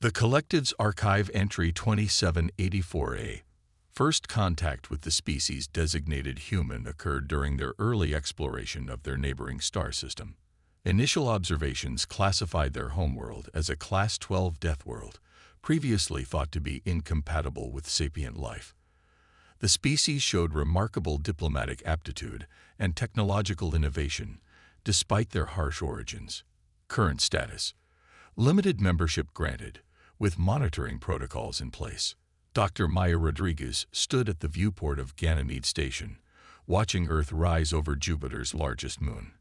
The Collective's Archive Entry 2784A. First contact with the species designated human occurred during their early exploration of their neighboring star system. Initial observations classified their homeworld as a Class 12 death world, previously thought to be incompatible with sapient life. The species showed remarkable diplomatic aptitude and technological innovation, despite their harsh origins. Current status: limited membership granted, with monitoring protocols in place. Dr. Maya Rodriguez stood at the viewport of Ganymede Station, watching Earth rise over Jupiter's largest moon.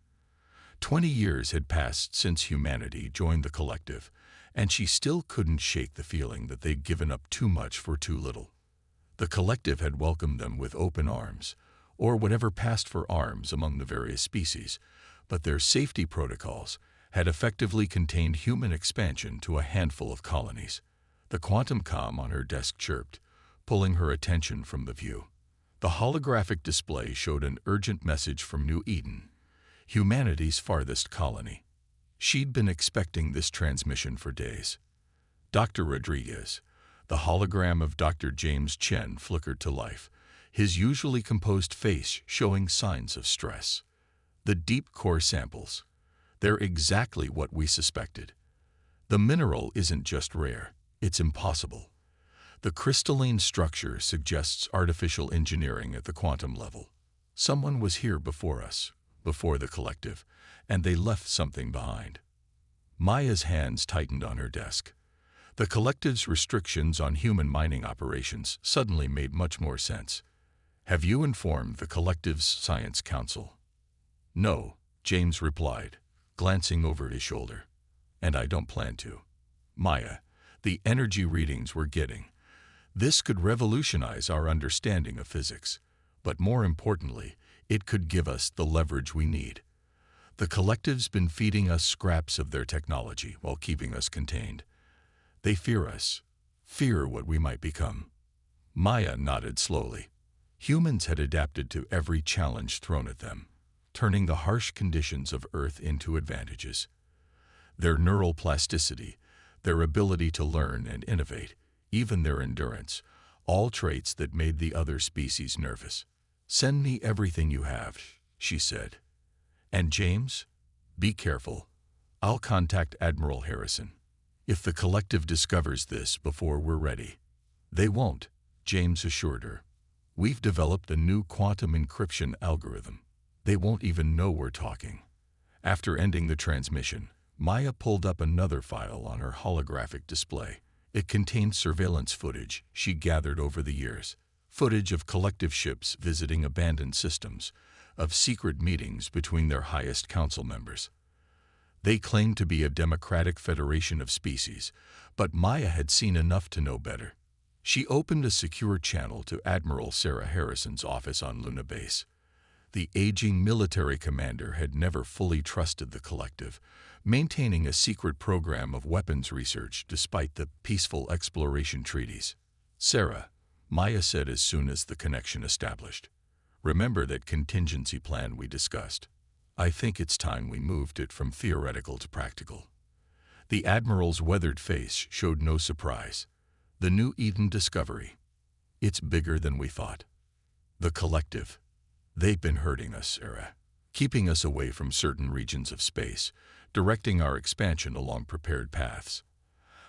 20 years had passed since humanity joined the Collective, and she still couldn't shake the feeling that they'd given up too much for too little. The Collective had welcomed them with open arms, or whatever passed for arms among the various species, but their safety protocols had effectively contained human expansion to a handful of colonies. The quantum comm on her desk chirped, pulling her attention from the view. The holographic display showed an urgent message from New Eden, humanity's farthest colony. She'd been expecting this transmission for days. Dr. Rodriguez, the hologram of Dr. James Chen, flickered to life, his usually composed face showing signs of stress. The deep core samples. They're exactly what we suspected. The mineral isn't just rare, it's impossible. The crystalline structure suggests artificial engineering at the quantum level. Someone was here before us, before the Collective, and they left something behind. Maya's hands tightened on her desk. The Collective's restrictions on human mining operations suddenly made much more sense. Have you informed the Collective's Science Council? No, James replied, glancing over his shoulder. And I don't plan to. Maya, the energy readings we're getting. This could revolutionize our understanding of physics, but more importantly, it could give us the leverage we need. The Collective's been feeding us scraps of their technology while keeping us contained. They fear us, fear what we might become. Maya nodded slowly. Humans had adapted to every challenge thrown at them, turning the harsh conditions of Earth into advantages. Their neural plasticity, their ability to learn and innovate, even their endurance, all traits that made the other species nervous. Send me everything you have, she said. And James, be careful. I'll contact Admiral Harrison. If the Collective discovers this before we're ready. They won't, James assured her. We've developed a new quantum encryption algorithm. They won't even know we're talking. After ending the transmission, Maya pulled up another file on her holographic display. It contained surveillance footage she gathered over the years. Footage of Collective ships visiting abandoned systems, of secret meetings between their highest council members. They claimed to be a democratic federation of species, but Maya had seen enough to know better. She opened a secure channel to Admiral Sarah Harrison's office on Luna Base. The aging military commander had never fully trusted the Collective, maintaining a secret program of weapons research despite the peaceful exploration treaties. Sarah, Maya said as soon as the connection established. Remember that contingency plan we discussed. I think it's time we moved it from theoretical to practical. The Admiral's weathered face showed no surprise. The New Eden discovery. It's bigger than we thought. The Collective. They've been hurting us, Sarah, keeping us away from certain regions of space, directing our expansion along prepared paths.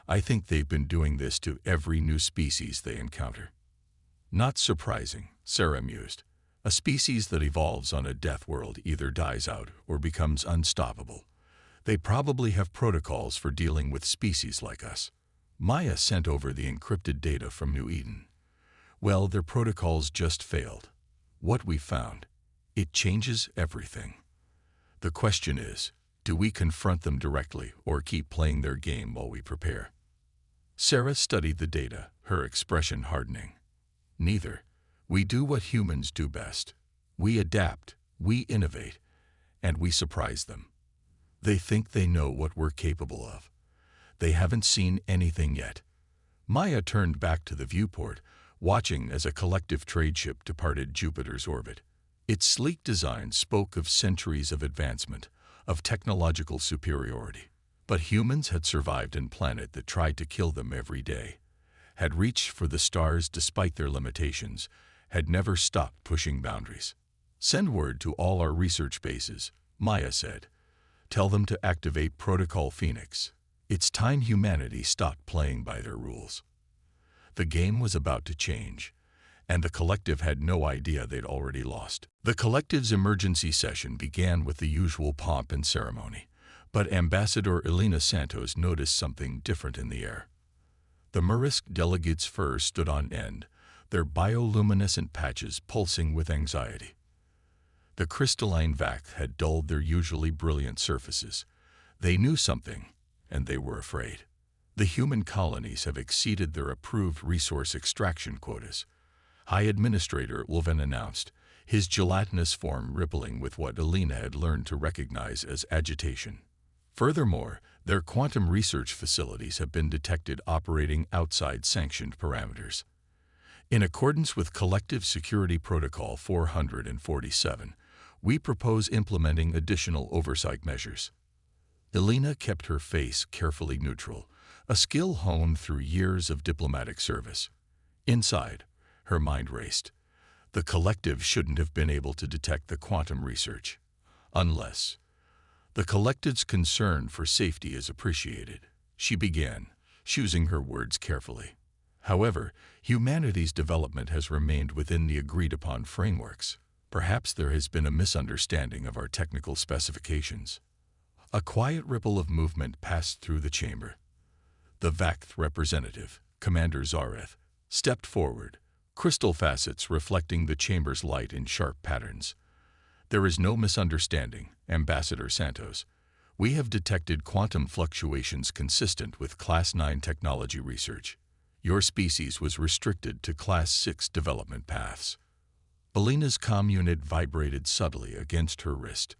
I think they've been doing this to every new species they encounter. Not surprising, Sarah mused. A species that evolves on a death world either dies out or becomes unstoppable. They probably have protocols for dealing with species like us. Maya sent over the encrypted data from New Eden. Well, their protocols just failed. What we found, it changes everything. The question is, do we confront them directly or keep playing their game while we prepare? Sarah studied the data, her expression hardening. Neither. We do what humans do best. We adapt, we innovate, and we surprise them. They think they know what we're capable of. They haven't seen anything yet. Maya turned back to the viewport, watching as a Collective trade ship departed Jupiter's orbit. Its sleek design spoke of centuries of advancement, of technological superiority. But humans had survived in a planet that tried to kill them every day, had reached for the stars despite their limitations, had never stopped pushing boundaries. "Send word to all our research bases," Maya said. "Tell them to activate Protocol Phoenix. It's time humanity stopped playing by their rules." The game was about to change, and the collective had no idea they'd already lost. The collective's emergency session began with the usual pomp and ceremony, but Ambassador Elena Santos noticed something different in the air. The Murisk delegates' fur stood on end, their bioluminescent patches pulsing with anxiety. The crystalline vac had dulled their usually brilliant surfaces. They knew something, and they were afraid. The human colonies have exceeded their approved resource extraction quotas, High Administrator Wolven announced, his gelatinous form rippling with what Elena had learned to recognize as agitation. Furthermore, their quantum research facilities have been detected operating outside sanctioned parameters. In accordance with Collective Security Protocol 447, we propose implementing additional oversight measures. Elena kept her face carefully neutral, a skill honed through years of diplomatic service. Inside, her mind raced. The collective shouldn't have been able to detect the quantum research. Unless the collective's concern for safety is appreciated, she began, choosing her words carefully. However, humanity's development has remained within the agreed-upon frameworks. Perhaps there has been a misunderstanding of our technical specifications. A quiet ripple of movement passed through the chamber. The VACT representative, Commander Zareth, stepped forward, crystal facets reflecting the chamber's light in sharp patterns. "There is no misunderstanding, Ambassador Santos. We have detected quantum fluctuations consistent with Class 9 technology research. Your species was restricted to Class 6 development paths." Elena's comm unit vibrated subtly against her wrist.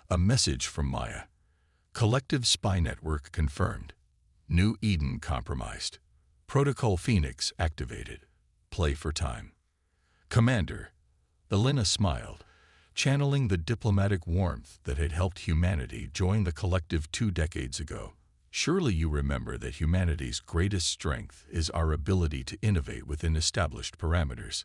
A message from Maya. "Collective spy network confirmed. New Eden compromised. Protocol Phoenix activated. Play for time." "Commander," Elena smiled, channeling the diplomatic warmth that had helped humanity join the collective 2 decades ago. "Surely you remember that humanity's greatest strength is our ability to innovate within established parameters.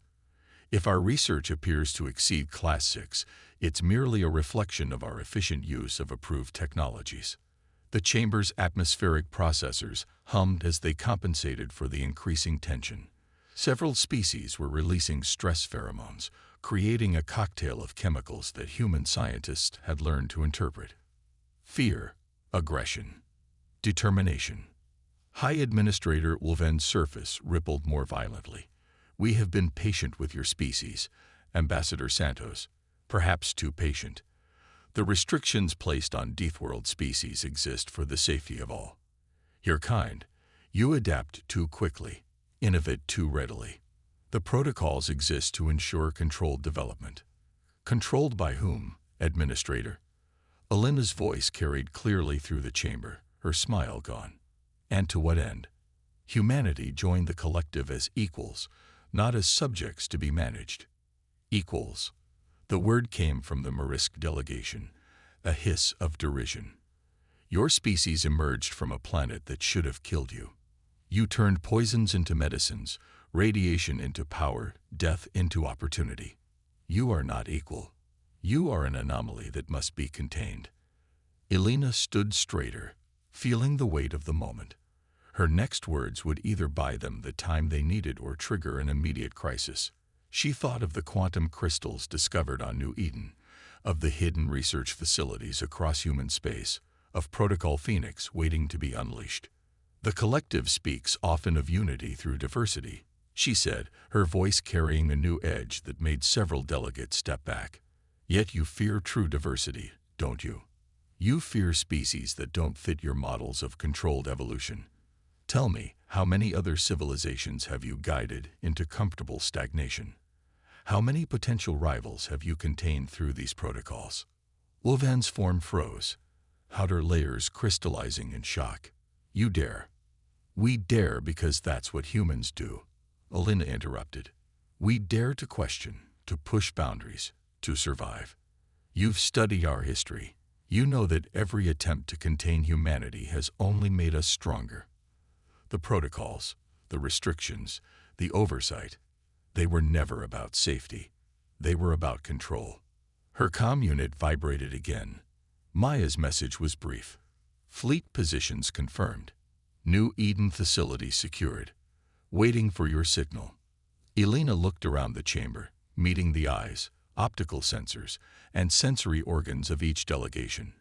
If our research appears to exceed Class 6, it's merely a reflection of our efficient use of approved technologies." The chamber's atmospheric processors hummed as they compensated for the increasing tension. Several species were releasing stress pheromones, creating a cocktail of chemicals that human scientists had learned to interpret. Fear, aggression, determination. High Administrator Wolven's surface rippled more violently. "We have been patient with your species, Ambassador Santos, perhaps too patient. The restrictions placed on Deathworld species exist for the safety of all. Your kind, you adapt too quickly, innovate too readily. The protocols exist to ensure controlled development." "Controlled by whom, Administrator?" Elena's voice carried clearly through the chamber, her smile gone. "And to what end?" Humanity joined the collective as equals, not as subjects to be managed. "Equals." The word came from the Murisk delegation, a hiss of derision. "Your species emerged from a planet that should have killed you. You turned poisons into medicines, radiation into power, death into opportunity. You are not equal. You are an anomaly that must be contained." Elena stood straighter, feeling the weight of the moment. Her next words would either buy them the time they needed or trigger an immediate crisis. She thought of the quantum crystals discovered on New Eden, of the hidden research facilities across human space, of Protocol Phoenix waiting to be unleashed. "The collective speaks often of unity through diversity," she said, her voice carrying a new edge that made several delegates step back. "Yet you fear true diversity, don't you? You fear species that don't fit your models of controlled evolution. Tell me, how many other civilizations have you guided into comfortable stagnation? How many potential rivals have you contained through these protocols?" Wolven's form froze, outer layers crystallizing in shock. "You dare." "We dare because that's what humans do," Elena interrupted. "We dare to question, to push boundaries, to survive. You've studied our history. You know that every attempt to contain humanity has only made us stronger. The protocols, the restrictions, the oversight, they were never about safety. They were about control. Her comm unit vibrated again. Maya's message was brief. Fleet positions confirmed. New Eden facility secured. Waiting for your signal. Elena looked around the chamber, meeting the eyes, optical sensors, and sensory organs of each delegation.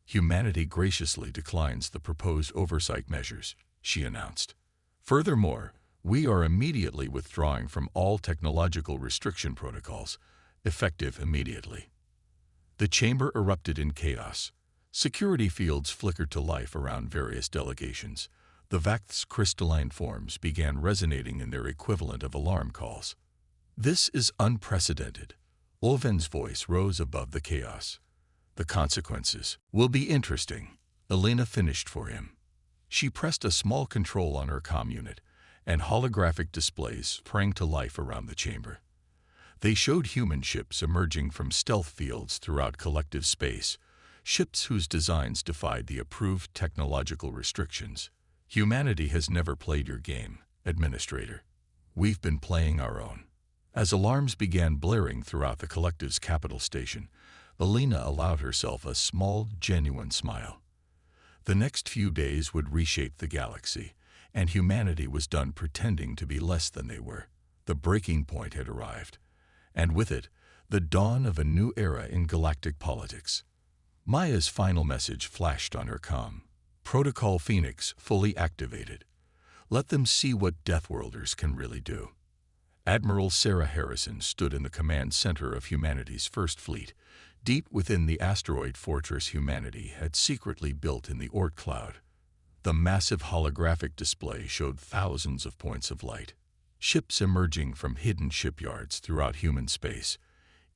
Humanity graciously declines the proposed oversight measures, she announced. Furthermore, we are immediately withdrawing from all technological restriction protocols, effective immediately. The chamber erupted in chaos. Security fields flickered to life around various delegations. The Vakth's crystalline forms began resonating in their equivalent of alarm calls. This is unprecedented. Ulven's voice rose above the chaos. The consequences will be interesting, Elena finished for him. She pressed a small control on her comm unit, and holographic displays sprang to life around the chamber. They showed human ships emerging from stealth fields throughout collective space, ships whose designs defied the approved technological restrictions. Humanity has never played your game, Administrator. We've been playing our own. As alarms began blaring throughout the collective's capital station, Elena allowed herself a small, genuine smile. The next few days would reshape the galaxy, and humanity was done pretending to be less than they were. The breaking point had arrived, and with it, the dawn of a new era in galactic politics. Maya's final message flashed on her comm. Protocol Phoenix fully activated. Let them see what Deathworlders can really do. Admiral Sarah Harrison stood in the command center of humanity's first fleet, deep within the asteroid fortress humanity had secretly built in the Oort cloud. The massive holographic display showed thousands of points of light, ships emerging from hidden shipyards throughout human space,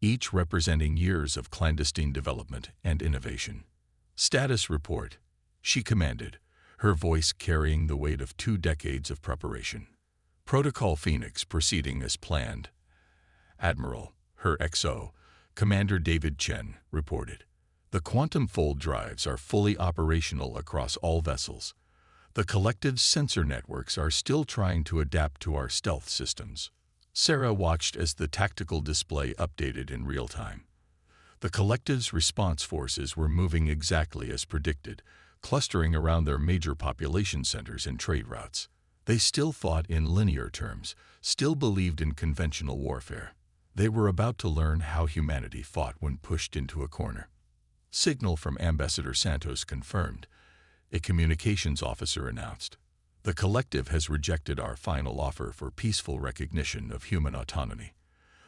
each representing years of clandestine development and innovation. Status report, she commanded, her voice carrying the weight of 2 decades of preparation. Protocol Phoenix proceeding as planned. Admiral, her XO, Commander David Chen, reported. The quantum fold drives are fully operational across all vessels. The collective's sensor networks are still trying to adapt to our stealth systems. Sarah watched as the tactical display updated in real time. The collective's response forces were moving exactly as predicted, clustering around their major population centers and trade routes. They still thought in linear terms, still believed in conventional warfare. They were about to learn how humanity fought when pushed into a corner. Signal from Ambassador Santos confirmed, a communications officer announced. The collective has rejected our final offer for peaceful recognition of human autonomy.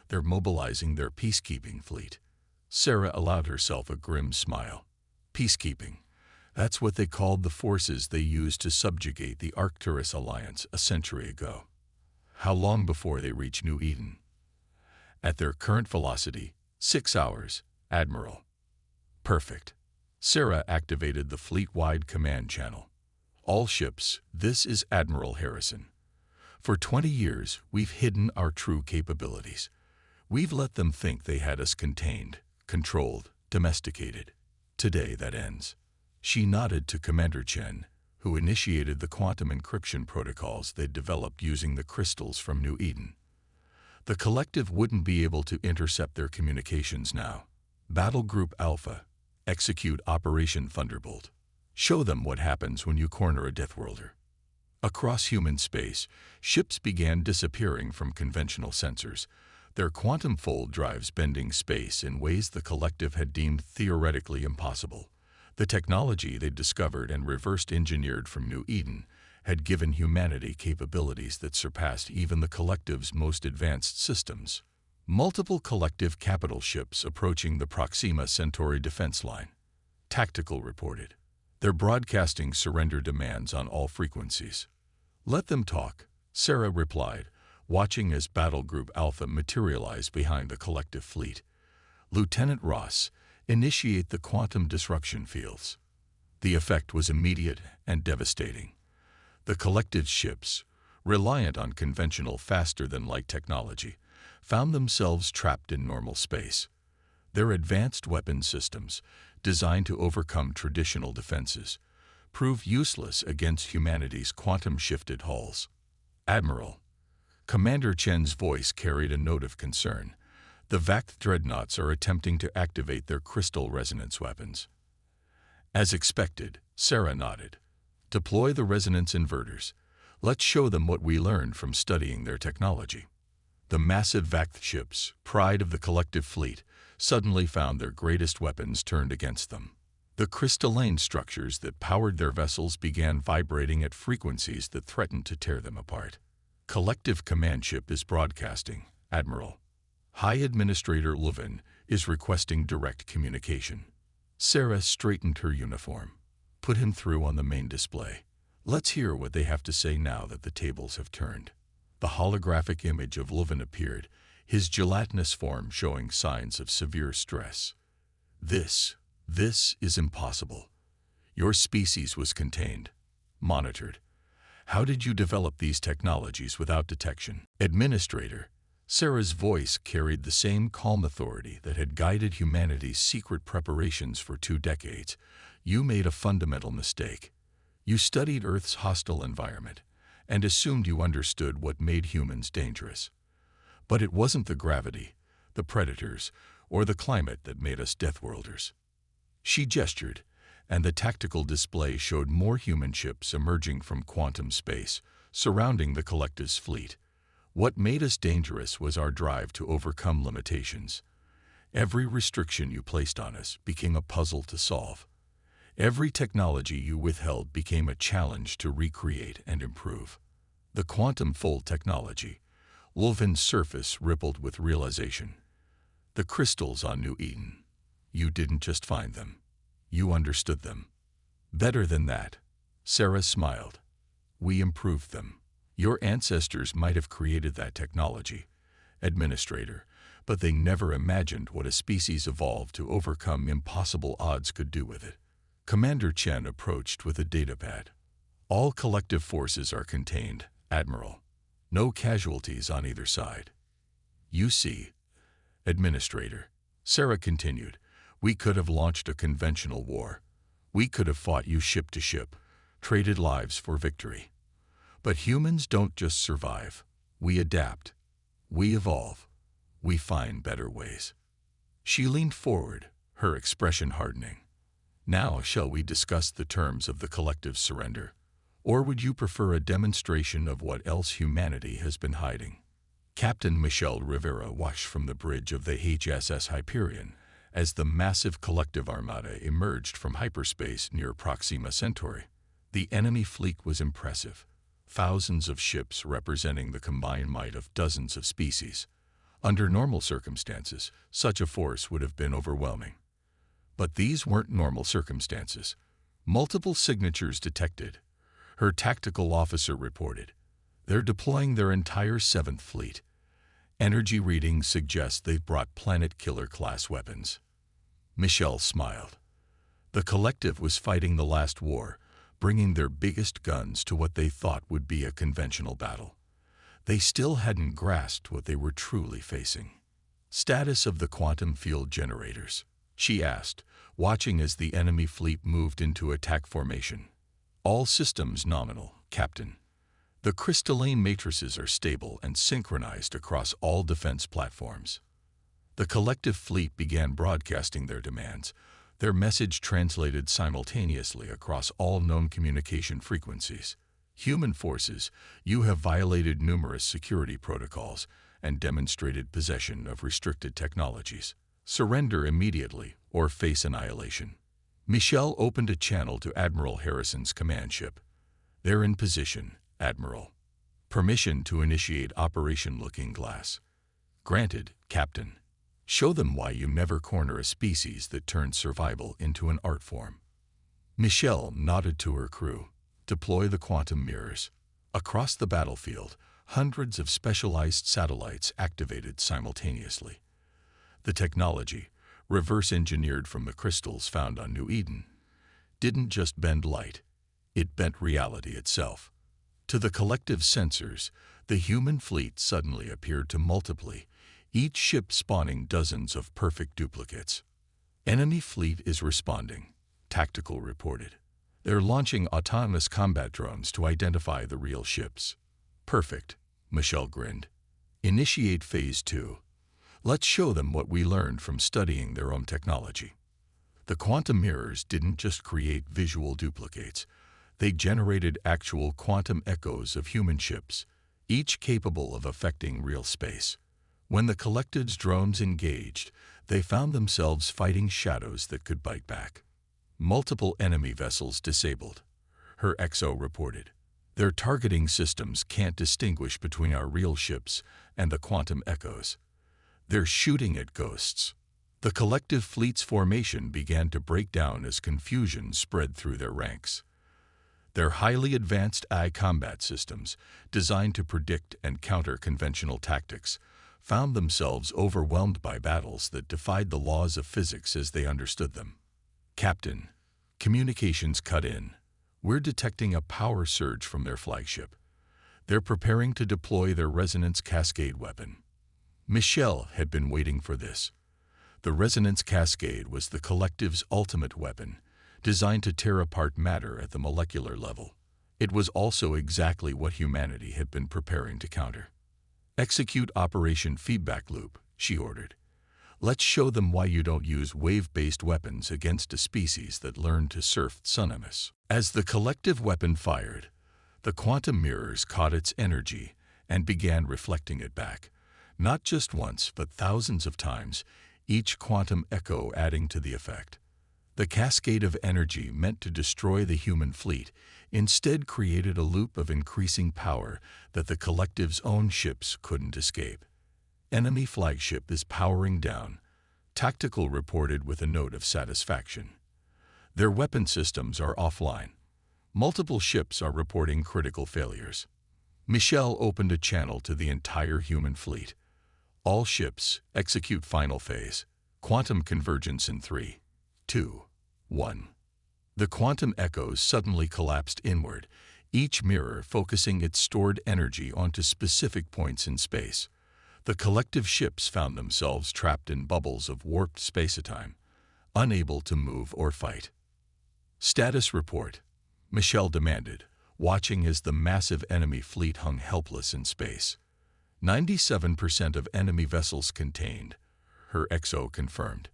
They're mobilizing their peacekeeping fleet. Sarah allowed herself a grim smile. Peacekeeping. That's what they called the forces they used to subjugate the Arcturus Alliance a century ago. How long before they reach New Eden? At their current velocity, 6 hours, Admiral. Perfect. Sarah activated the fleet-wide command channel. All ships, this is Admiral Harrison. For 20 years, we've hidden our true capabilities. We've let them think they had us contained, controlled, domesticated. Today that ends. She nodded to Commander Chen, who initiated the quantum encryption protocols they'd developed using the crystals from New Eden. The collective wouldn't be able to intercept their communications now. Battle Group Alpha, execute Operation Thunderbolt. Show them what happens when you corner a Deathworlder. Across human space, ships began disappearing from conventional sensors, their quantum fold drives bending space in ways the collective had deemed theoretically impossible. The technology they'd discovered and reversed engineered from New Eden had given humanity capabilities that surpassed even the collective's most advanced systems. Multiple collective capital ships approaching the Proxima Centauri defense line. Tactical reported. They're broadcasting surrender demands on all frequencies. Let them talk, Sarah replied, watching as Battle Group Alpha materialized behind the collective fleet. Lieutenant Ross, initiate the quantum disruption fields. The effect was immediate and devastating. The collective ships, reliant on conventional faster-than-light technology, found themselves trapped in normal space. Their advanced weapon systems, designed to overcome traditional defenses, prove useless against humanity's quantum-shifted hulls. Admiral. Commander Chen's voice carried a note of concern. The Vakth dreadnoughts are attempting to activate their crystal resonance weapons. As expected, Sarah nodded. Deploy the resonance inverters. Let's show them what we learned from studying their technology. The massive Vakth ships, pride of the collective fleet, suddenly found their greatest weapons turned against them. The crystalline structures that powered their vessels began vibrating at frequencies that threatened to tear them apart. Collective command ship is broadcasting, Admiral. High Administrator Leuven is requesting direct communication. Sarah straightened her uniform. Put him through on the main display. Let's hear what they have to say now that the tables have turned. The holographic image of Leuven appeared, his gelatinous form showing signs of severe stress. This is impossible. Your species was contained, monitored. How did you develop these technologies without detection? Administrator. Sarah's voice carried the same calm authority that had guided humanity's secret preparations for 2 decades. You made a fundamental mistake. You studied Earth's hostile environment and assumed you understood what made humans dangerous. But it wasn't the gravity, the predators, or the climate that made us Deathworlders. She gestured, and the tactical display showed more human ships emerging from quantum space, surrounding the collective's fleet. What made us dangerous was our drive to overcome limitations. Every restriction you placed on us became a puzzle to solve. Every technology you withheld became a challenge to recreate and improve. The quantum fold technology. Leuven's surface rippled with realization. The crystals on New Eden. You didn't just find them. You understood them. Better than that. Sarah smiled. We improved them. Your ancestors might have created that technology, Administrator, but they never imagined what a species evolved to overcome impossible odds could do with it. Commander Chen approached with a datapad. All collective forces are contained, Admiral. No casualties on either side. You see, Administrator, Sarah continued, we could have launched a conventional war. We could have fought you ship to ship, traded lives for victory. But humans don't just survive. We adapt. We evolve. We find better ways. She leaned forward, her expression hardening. Now shall we discuss the terms of the collective surrender? Or would you prefer a demonstration of what else humanity has been hiding? Captain Michel Rivera watched from the bridge of the HSS Hyperion as the massive collective armada emerged from hyperspace near Proxima Centauri. The enemy fleet was impressive. Thousands of ships representing the combined might of dozens of species. Under normal circumstances, such a force would have been overwhelming. But these weren't normal circumstances. Multiple signatures detected. Her tactical officer reported. They're deploying their entire 7th Fleet. Energy readings suggest they've brought planet-killer-class weapons. Michel smiled. The collective was fighting the last war, bringing their biggest guns to what they thought would be a conventional battle. They still hadn't grasped what they were truly facing. Status of the quantum field generators, she asked, watching as the enemy fleet moved into attack formation. All systems nominal, Captain. The crystalline matrices are stable and synchronized across all defense platforms. The collective fleet began broadcasting their demands, their message translated simultaneously across all known communication frequencies. Human forces, you have violated numerous security protocols and demonstrated possession of restricted technologies. Surrender immediately or face annihilation. Michel opened a channel to Admiral Harrison's command ship. They're in position, Admiral. Permission to initiate Operation Looking Glass. Granted, Captain. Show them why you never corner a species that turns survival into an art form. Michel nodded to her crew. Deploy the quantum mirrors. Across the battlefield, hundreds of specialized satellites activated simultaneously. The technology, reverse-engineered from the crystals found on New Eden, didn't just bend light, it bent reality itself. To the collective sensors, the human fleet suddenly appeared to multiply, each ship spawning dozens of perfect duplicates. Enemy fleet is responding, Tactical reported. They're launching autonomous combat drones to identify the real ships. Perfect, Michelle grinned. Initiate Phase 2. Let's show them what we learned from studying their own technology. The quantum mirrors didn't just create visual duplicates. They generated actual quantum echoes of human ships, each capable of affecting real space. When the Collective's drones engaged, they found themselves fighting shadows that could bite back. Multiple enemy vessels disabled, her XO reported. Their targeting systems can't distinguish between our real ships and the quantum echoes. They're shooting at ghosts. The Collective fleet's formation began to break down as confusion spread through their ranks. Their highly advanced AI combat systems, designed to predict and counter conventional tactics, found themselves overwhelmed by battles that defied the laws of physics as they understood them. Captain, communications cut in. We're detecting a power surge from their flagship. They're preparing to deploy their resonance cascade weapon. Michelle had been waiting for this. The resonance cascade was the Collective's ultimate weapon, designed to tear apart matter at the molecular level. It was also exactly what humanity had been preparing to counter. Execute Operation Feedback Loop, she ordered. Let's show them why you don't use wave-based weapons against a species that learned to surf Sunimus. As the Collective weapon fired, the quantum mirrors caught its energy and began reflecting it back. Not just once, but thousands of times, each quantum echo adding to the effect. The cascade of energy meant to destroy the human fleet instead created a loop of increasing power that the Collective's own ships couldn't escape. Enemy flagship is powering down, Tactical reported with a note of satisfaction. Their weapon systems are offline. Multiple ships are reporting critical failures. Michelle opened a channel to the entire human fleet. All ships, execute final phase. Quantum convergence in 3, 2, 1. The quantum echoes suddenly collapsed inward, each mirror focusing its stored energy onto specific points in space. The Collective ships found themselves trapped in bubbles of warped space-time, unable to move or fight. Status report, Michelle demanded, watching as the massive enemy fleet hung helpless in space. 97% of enemy vessels contained, her XO confirmed.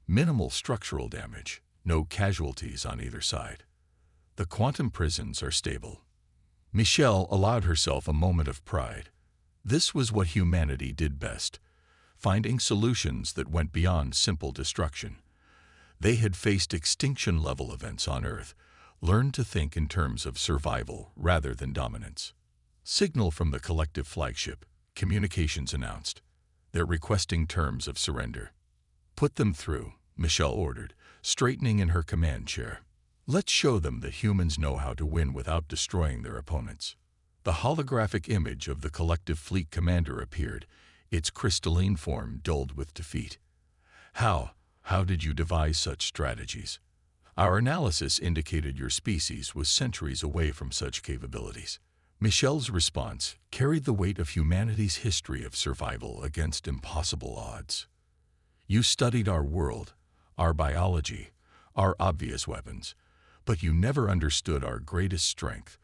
Minimal structural damage, no casualties on either side. The quantum prisons are stable. Michelle allowed herself a moment of pride. This was what humanity did best, finding solutions that went beyond simple destruction. They had faced extinction-level events on Earth, learned to think in terms of survival rather than dominance. Signal from the Collective flagship, communications announced. They're requesting terms of surrender. Put them through, Michelle ordered, straightening in her command chair. Let's show them that humans know how to win without destroying their opponents. The holographic image of the Collective fleet commander appeared, its crystalline form dulled with defeat. How did you devise such strategies? Our analysis indicated your species was centuries away from such capabilities. Michelle's response carried the weight of humanity's history of survival against impossible odds. You studied our world, our biology, our obvious weapons, but you never understood our greatest strength,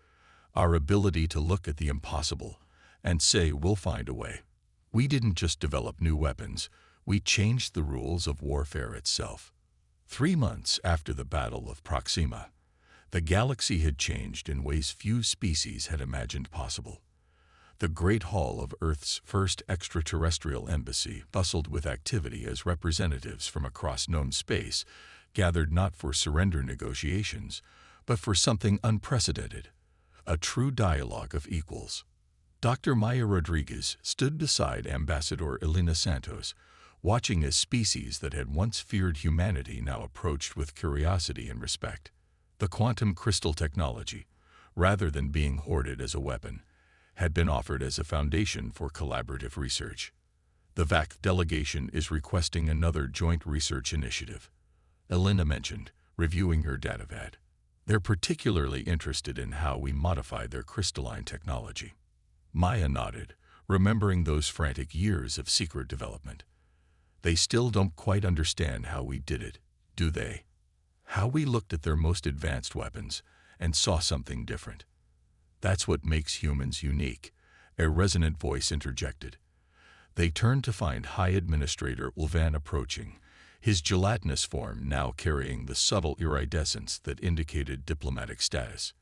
our ability to look at the impossible and say we'll find a way. We didn't just develop new weapons, we changed the rules of warfare itself. 3 months after the Battle of Proxima, the galaxy had changed in ways few species had imagined possible. The Great Hall of Earth's first extraterrestrial embassy bustled with activity as representatives from across known space gathered not for surrender negotiations, but for something unprecedented, a true dialogue of equals. Dr. Maya Rodriguez stood beside Ambassador Elena Santos, watching as species that had once feared humanity now approached with curiosity and respect. The quantum crystal technology, rather than being hoarded as a weapon, had been offered as a foundation for collaborative research. The VAC delegation is requesting another joint research initiative, Elena mentioned, reviewing her datavad. They're particularly interested in how we modified their crystalline technology. Maya nodded, remembering those frantic years of secret development. They still don't quite understand how we did it, do they? How we looked at their most advanced weapons and saw something different. That's what makes humans unique, a resonant voice interjected. They turned to find High Administrator Ulvan approaching, his gelatinous form now carrying the subtle iridescence that indicated diplomatic status.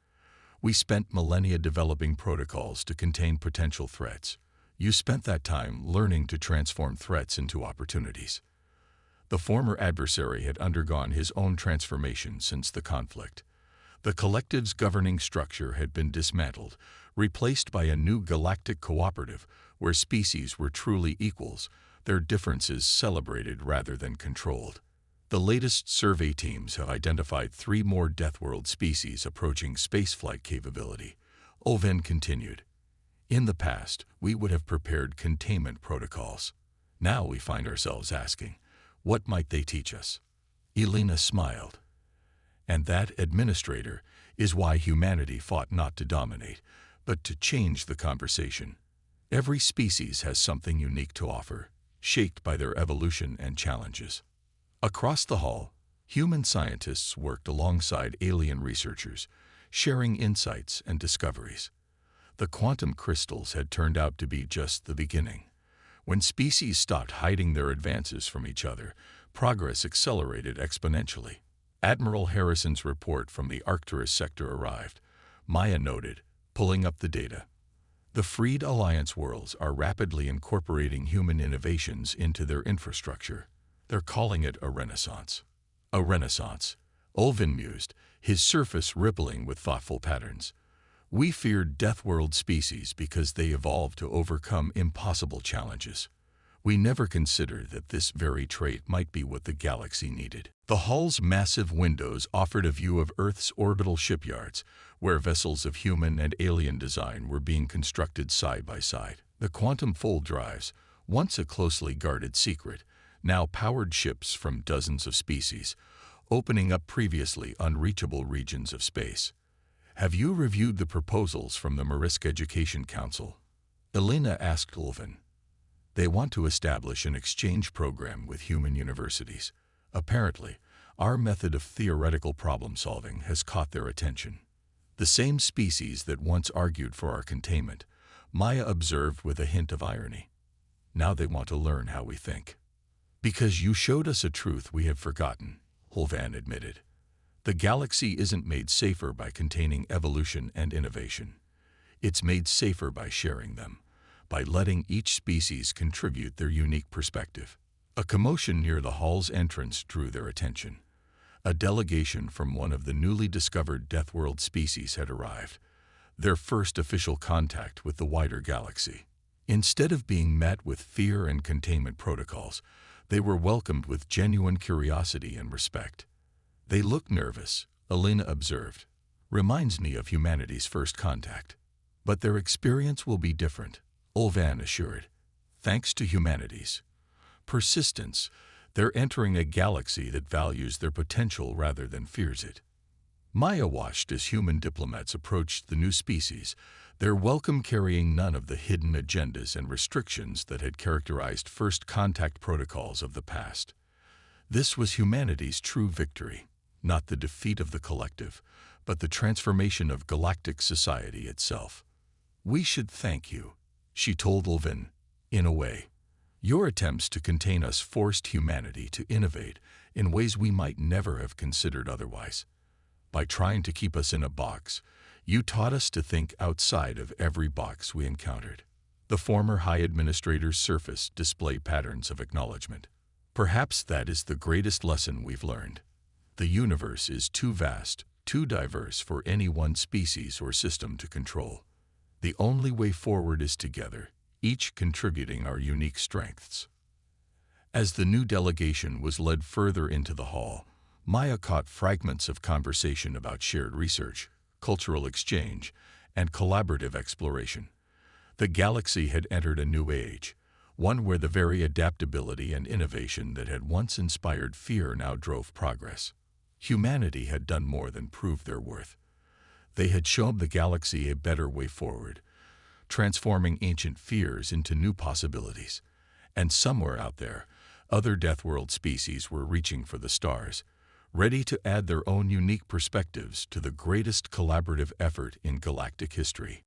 We spent millennia developing protocols to contain potential threats. You spent that time learning to transform threats into opportunities. The former adversary had undergone his own transformation since the conflict. The collective's governing structure had been dismantled, replaced by a new galactic cooperative where species were truly equals, their differences celebrated rather than controlled. The latest survey teams have identified 3 more Deathworld species approaching spaceflight capability. Ulvan continued. In the past, we would have prepared containment protocols. Now we find ourselves asking, what might they teach us? Elena smiled. And that, Administrator, is why humanity fought not to dominate, but to change the conversation. Every species has something unique to offer, shaped by their evolution and challenges. Across the hall, human scientists worked alongside alien researchers, sharing insights and discoveries. The quantum crystals had turned out to be just the beginning. When species stopped hiding their advances from each other, progress accelerated exponentially. Admiral Harrison's report from the Arcturus sector arrived. Maya noted, pulling up the data. The freed Alliance worlds are rapidly incorporating human innovations into their infrastructure. They're calling it a renaissance. A renaissance, Ulvan mused, his surface rippling with thoughtful patterns. We feared Deathworld species because they evolved to overcome impossible challenges. We never considered that this very trait might be what the galaxy needed. The hull's massive windows offered a view of Earth's orbital shipyards, where vessels of human and alien design were being constructed side by side. The quantum fold drives, once a closely guarded secret, now powered ships from dozens of species, opening up previously unreachable regions of space. Have you reviewed the proposals from the Marisk Education Council? Elena asked Ulvan. They want to establish an exchange program with human universities. Apparently, our method of theoretical problem-solving has caught their attention. The same species that once argued for our containment, Maya observed with a hint of irony. Now they want to learn how we think. Because you showed us a truth we have forgotten, Ulvan admitted. The galaxy isn't made safer by containing evolution and innovation. It's made safer by sharing them, by letting each species contribute their unique perspective. A commotion near the hall's entrance drew their attention. A delegation from one of the newly discovered Deathworld species had arrived, their first official contact with the wider galaxy. Instead of being met with fear and containment protocols, they were welcomed with genuine curiosity and respect. They look nervous, Elena observed. Reminds me of humanity's first contact. But their experience will be different, Ulvan assured. Thanks to humanity's persistence, they're entering a galaxy that values their potential rather than fears it. Maya watched as human diplomats approached the new species, their welcome carrying none of the hidden agendas and restrictions that had characterized first contact protocols of the past. This was humanity's true victory, not the defeat of the collective, but the transformation of galactic society itself. We should thank you, she told Ulvan, in a way. Your attempts to contain us forced humanity to innovate in ways we might never have considered otherwise. By trying to keep us in a box, you taught us to think outside of every box we encountered. The former High Administrator's surface displayed patterns of acknowledgement. Perhaps that is the greatest lesson we've learned. The universe is too vast, too diverse for any one species or system to control. The only way forward is together, each contributing our unique strengths. As the new delegation was led further into the hall, Maya caught fragments of conversation about shared research, cultural exchange, and collaborative exploration. The galaxy had entered a new age, one where the very adaptability and innovation that had once inspired fear now drove progress. Humanity had done more than prove their worth. They had shown the galaxy a better way forward, transforming ancient fears into new possibilities. And somewhere out there, other Deathworld species were reaching for the stars, ready to add their own unique perspectives to the greatest collaborative effort in galactic history.